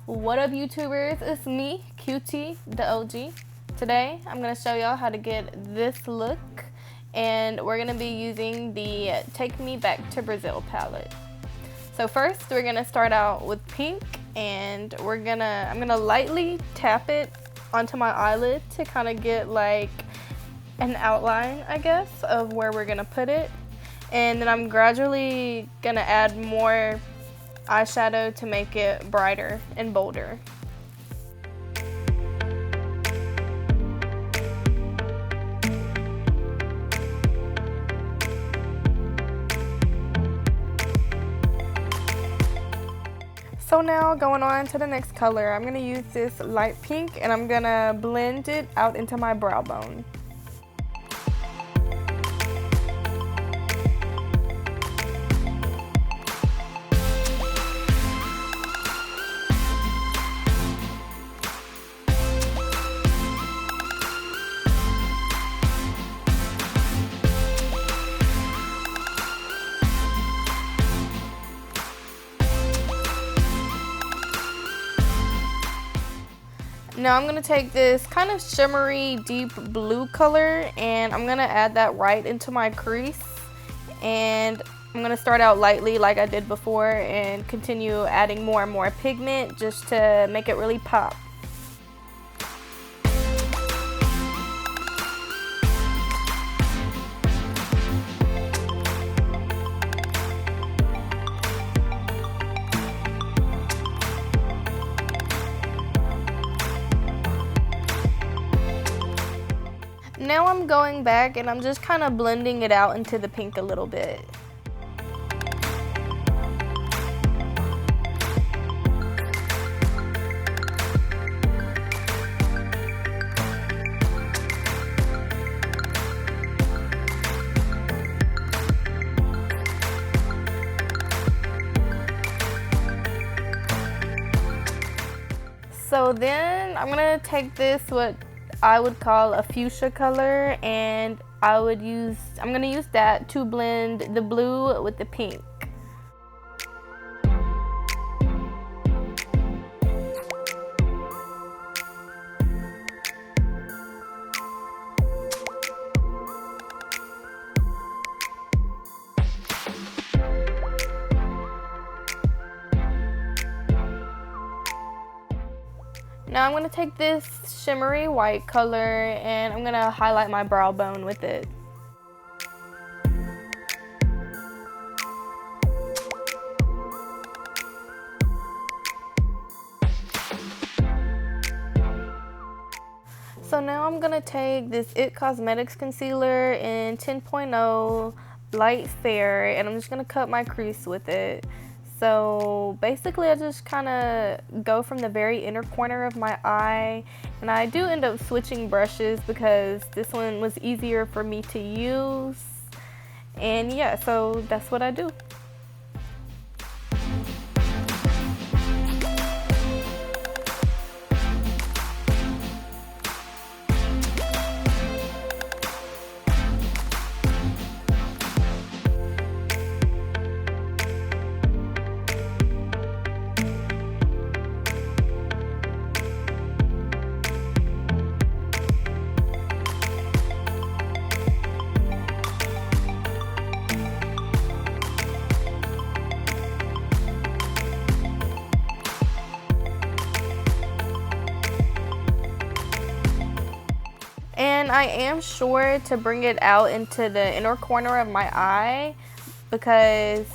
What up, YouTubers? It's me, QT, the OG. Today, I'm going to show y'all how to get this look, and we're going to be using the Take Me Back to Brazil palette. So first, we're going to start out with pink, and I'm going to lightly tap it onto my eyelid to kind of get like an outline, I guess, of where we're going to put it. And then I'm gradually going to add more eyeshadow to make it brighter and bolder. So now going on to the next color, I'm going to use this light pink and I'm going to blend it out into my brow bone. Now I'm going to take this kind of shimmery deep blue color and I'm going to add that right into my crease, and I'm going to start out lightly like I did before and continue adding more and more pigment just to make it really pop. Now I'm going back and I'm just kind of blending it out into the pink a little bit. So then I'm gonna take this, what I would call a fuchsia color, and I'm gonna use that to blend the blue with the pink. Now I'm going to take this shimmery white color and I'm going to highlight my brow bone with it. So now I'm going to take this IT Cosmetics concealer in 10.0 light fair and I'm just going to cut my crease with it. So basically I just kind of go from the very inner corner of my eye, and I do end up switching brushes because this one was easier for me to use, and yeah, so that's what I do. And I am sure to bring it out into the inner corner of my eye because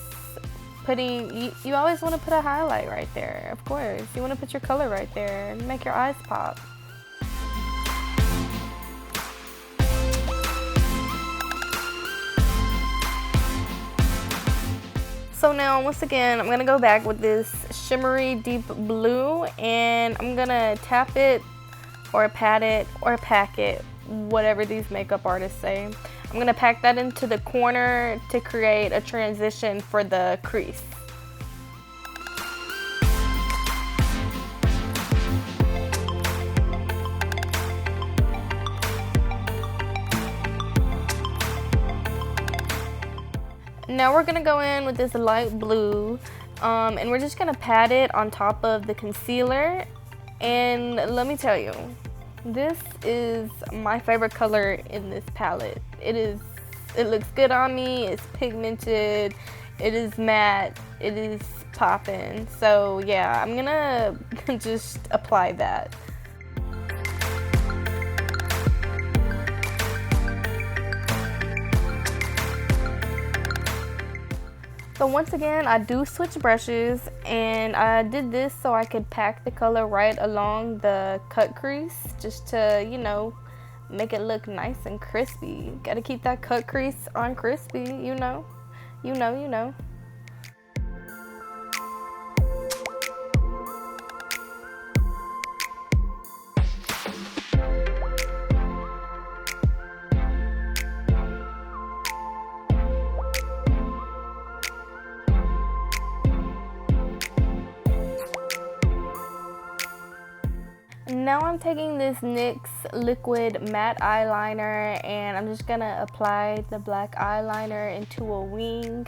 you always want to put a highlight right there, of course. You want to put your color right there and make your eyes pop. So now, once again, I'm going to go back with this shimmery deep blue and I'm going to tap it or pat it or pack it, whatever these makeup artists say. I'm going to pack that into the corner to create a transition for the crease. Now we're going to go in with this light blue And we're just gonna pat it on top of the concealer. And let me tell you, this is my favorite color in this palette. It looks good on me, it's pigmented, it is matte, it is poppin'. So yeah, I'm gonna just apply that. So once again, I do switch brushes, and I did this so I could pack the color right along the cut crease, just to, you know, make it look nice and crispy. Gotta keep that cut crease on crispy, you know. Now I'm taking this NYX liquid matte eyeliner, and I'm just gonna apply the black eyeliner into a wing.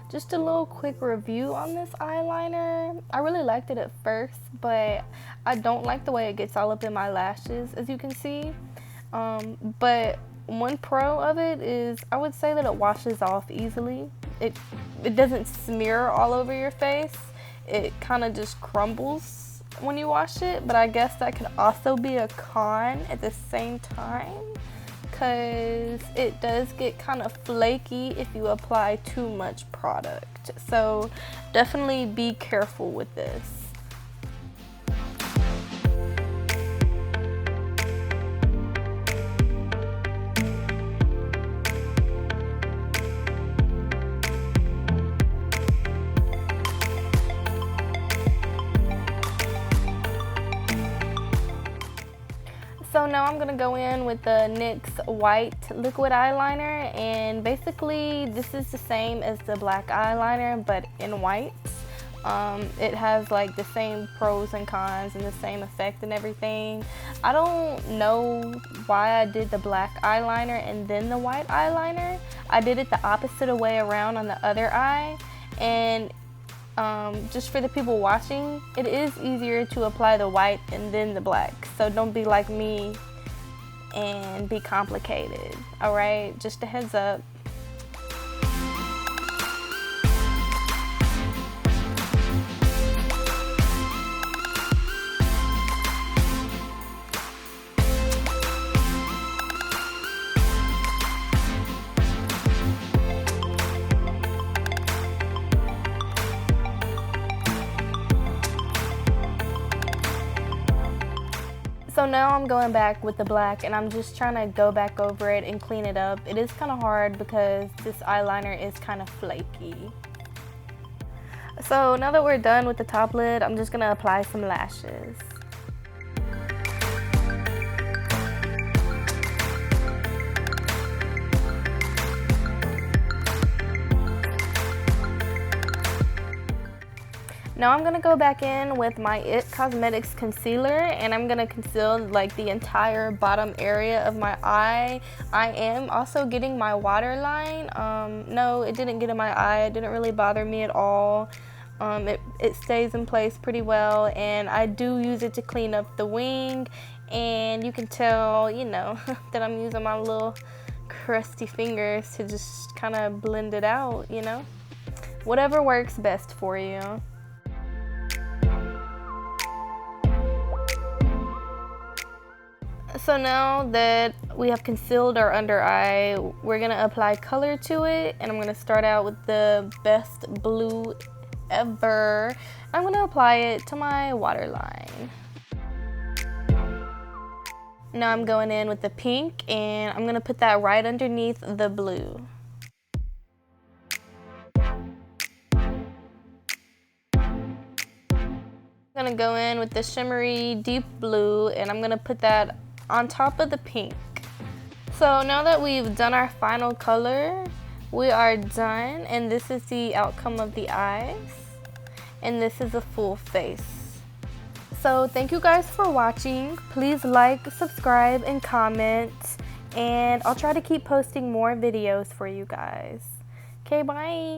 Just a little quick review on this eyeliner. I really liked it at first, but I don't like the way it gets all up in my lashes, as you can see. But one pro of it is I would say that it washes off easily. It doesn't smear all over your face. It kind of just crumbles when you wash it, but I guess that could also be a con at the same time, because it does get kind of flaky if you apply too much product. So definitely be careful with this. So now I'm gonna go in with the NYX white liquid eyeliner, and basically this is the same as the black eyeliner but in white. It has like the same pros and cons and the same effect and everything. I don't know why I did the black eyeliner and then the white eyeliner. I did it the opposite way around on the other eye, and just for the people watching, it is easier to apply the white and then the black. So don't be like me and be complicated, alright? Just a heads up. So now I'm going back with the black, and I'm just trying to go back over it and clean it up. It is kind of hard because this eyeliner is kind of flaky. So now that we're done with the top lid, I'm just going to apply some lashes. Now I'm gonna go back in with my It Cosmetics concealer, and I'm gonna conceal like the entire bottom area of my eye. I am also getting my waterline. No, it didn't get in my eye. It didn't really bother me at all. It stays in place pretty well, and I do use it to clean up the wing, and you can tell, you know, that I'm using my little crusty fingers to just kind of blend it out, you know. Whatever works best for you. So now that we have concealed our under eye, we're gonna apply color to it, and I'm gonna start out with the best blue ever. I'm gonna apply it to my waterline. Now I'm going in with the pink, and I'm gonna put that right underneath the blue. I'm gonna go in with the shimmery deep blue, and I'm gonna put that on top of the pink. So now that we've done our final color, we are done, and this is the outcome of the eyes, and this is a full face. So thank you guys for watching. Please like, subscribe, and comment, and I'll try to keep posting more videos for you guys. Okay, bye.